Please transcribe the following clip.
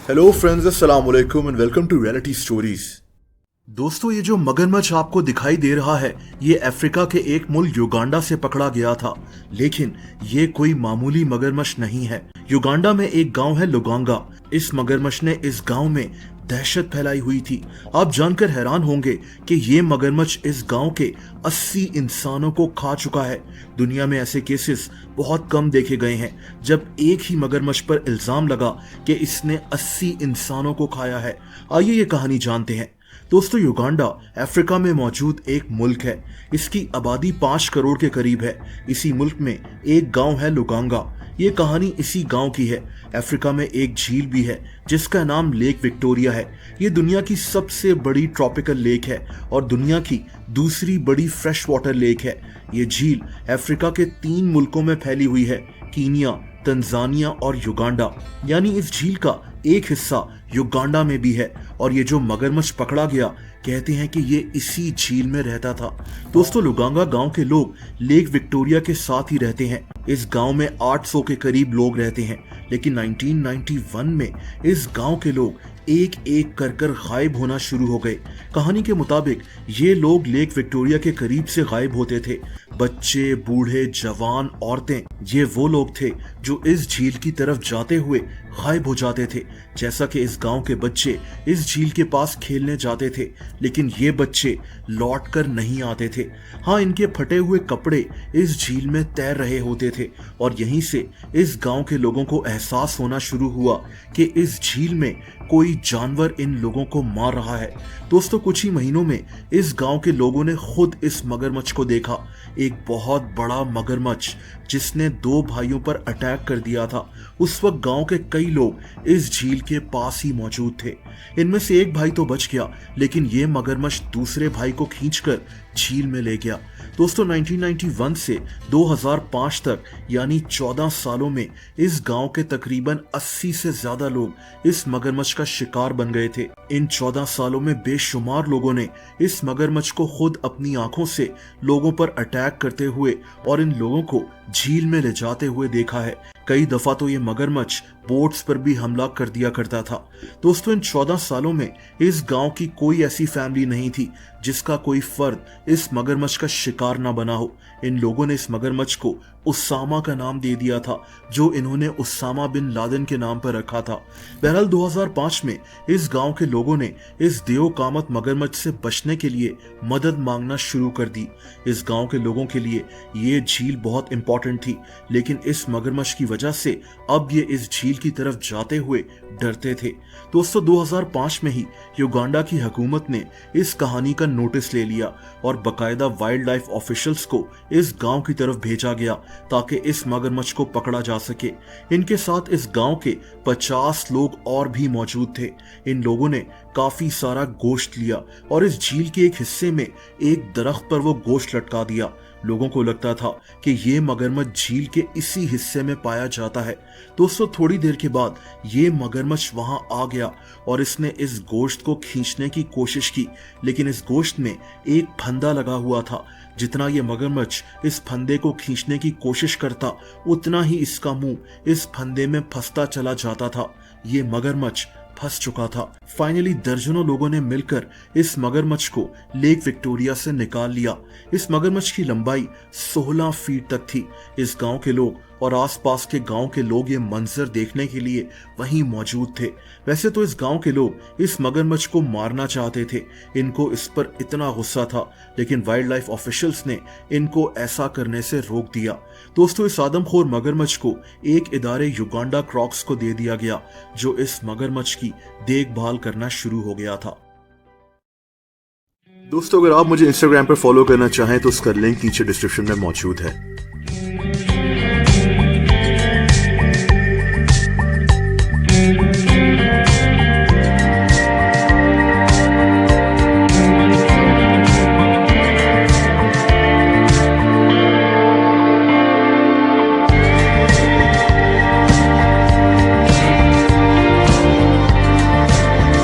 Hello friends, अस्सलाम वालेकुम and welcome to reality stories. दोस्तों, ये जो मगरमच्छ आपको दिखाई दे रहा है, ये अफ्रीका के एक मुल्क युगांडा से पकड़ा गया था। लेकिन ये कोई मामूली मगरमच्छ नहीं है। युगांडा में एक गांव है लुगांगा। इस मगरमच्छ ने इस गांव में दहशत फैलाई हुई थी। आप जानकर हैरान होंगे कि ये मगरमच्छ इस गांव के 80 इंसानों को खा चुका है। दुनिया में ऐसे केसेस बहुत कम देखे गए हैं जब एक ही मगरमच्छ पर इल्जाम लगा कि इसने 80 इंसानों को खाया है। आइए ये कहानी जानते हैं। दोस्तों, युगांडा अफ्रीका में मौजूद एक मुल्क है। इसकी आबादी 5 करोड़ के करीब है। इसी मुल्क में एक गांव है लुगांगा। ये कहानी इसी गांव की है। अफ्रीका में एक झील भी है जिसका नाम लेक विक्टोरिया है। ये दुनिया की सबसे बड़ी ट्रॉपिकल लेक है और दुनिया की दूसरी बड़ी फ्रेश वाटर लेक है। ये झील अफ्रीका के 3 मुल्कों में फैली हुई है, कीनिया, तंजानिया और युगांडा। यानी इस झील का एक हिस्सा युगांडा में भी है। और ये जो मगरमच्छ पकड़ा गया, कहते हैं कि ये इसी झील में रहता था। दोस्तों, लुगांगा गांव के लोग लेक विक्टोरिया के साथ ही रहते हैं। इस गांव में 800 के करीब लोग रहते हैं। लेकिन 1991 में इस गांव के लोग एक एक कर गायब होना शुरू हो गए। कहानी के मुताबिक ये लोग लेक विक्टोरिया के करीब से गायब होते थे। बच्चे, बूढ़े, जवान, औरतें, ये वो लोग थे जो इस झील की तरफ जाते हुए गायब हो जाते थे। जैसा कि इस गांव के बच्चे इस झील के पास खेलने जाते थे, लेकिन ये बच्चे लौट कर नहीं आते थे। हाँ, इनके फटे हुए कपड़े इस झील में तैर रहे होते थे। और यहीं से इस गांव के लोगों को एहसास होना शुरू हुआ कि इस झील में कोई जानवर इन लोगों को मार रहा है। दोस्तों, कुछ ही महीनों में इस गांव के लोगों ने खुद इस मगरमच्छ को देखा। एक बहुत बड़ा मगरमच्छ जिसने 2 भाइयों पर अटैक कर दिया था। उस वक्त गांव के कई लोग इस झील के पास ही मौजूद थे। इनमें से एक भाई तो बच गया, लेकिन ये मगरमच्छ दूसरे भाई को खींचकर झील में ले गया। दोस्तों, 1991 से 2005 तक यानी 14 सालों में इस गांव के तकरीबन 80 से ज्यादा लोग इस मगरमच्छ का शिकार बन गए थे। इन 14 सालों में बेशुमार लोगों ने इस मगरमच्छ को खुद अपनी आंखों से लोगों पर अटैक करते हुए और इन लोगों को झील में ले जाते हुए देखा है। कई दफा तो ये मगरमच्छ बोट्स पर भी हमला कर दिया करता था। दोस्तों, इन 14 सालों में इस गांव की कोई ऐसी फैमिली नहीं थी जिसका कोई फर्द इस मगरमच्छ का शिकार ना बना हो। इन लोगों ने इस मगरमच्छ को उसामा का नाम दे दिया था, जो इन्होंने उसामा बिन लादेन के नाम पर रखा था। बहरहाल 2005 में इस गांव के लोगों ने इस देव कामत मगरमच्छ से बचने के लिए मदद मांगना शुरू कर दी। इस गांव के लोगों के लिए ये झील बहुत इंपॉर्टेंट थी, लेकिन इस मगरमच्छ की वजह से अब ये इस झील की तरफ जाते हुए डरते थे। दोस्तों, 2005 में ही युगांडा की हुकूमत ने इस कहानी का नोटिस ले लिया और बकायदा वाइल्ड लाइफ ऑफिशियल्स को इस गांव की तरफ भेजा गया ताकि इस मगरमच्छ को पकड़ा जा सके। इनके साथ इस गांव के 50 लोग और भी मौजूद थे। इन लोगों ने काफी सारा गोश्त लिया और इस झील के एक हिस्से में एक दरख्त पर वो गोश्त लटका दिया। लोगों को लगता था कि ये मगरमच्छ झील के इसी हिस्से में पाया जाता है। दोस्तों, थोड़ी देर के बाद ये मगरमच्छ वहां आ गया और इसने इस गोश्त को खींचने की कोशिश की, लेकिन इस गोश्त में एक फंदा लगा हुआ था। जितना ये मगरमच्छ इस फंदे को खींचने की कोशिश करता, उतना ही इसका मुंह इस फंदे में फंसता चला जाता था। ये मगरमच्छ फंस चुका था। फाइनली दर्जनों लोगों ने मिलकर इस मगरमच्छ को लेक विक्टोरिया से निकाल लिया। इस मगरमच्छ की लंबाई 16 फीट तक थी। इस गांव के लोग और आसपास के गांव के लोग ये मंजर देखने के लिए वहीं मौजूद थे। वैसे तो इस गांव के लोग इस मगरमच्छ को मारना चाहते थे, इनको इस पर इतना गुस्सा था, लेकिन वाइल्ड लाइफ ऑफिशियल्स ने इनको ऐसा करने से रोक दिया। दोस्तों, इस आदमखोर मगरमच्छ को एक इदारे युगांडा क्रॉक्स को दे दिया गया, जो इस मगरमच्छ की देखभाल करना शुरू हो गया था। दोस्तों, अगर आप मुझे इंस्टाग्राम पर फॉलो करना चाहें तो उसका लिंक नीचे डिस्क्रिप्शन में मौजूद है।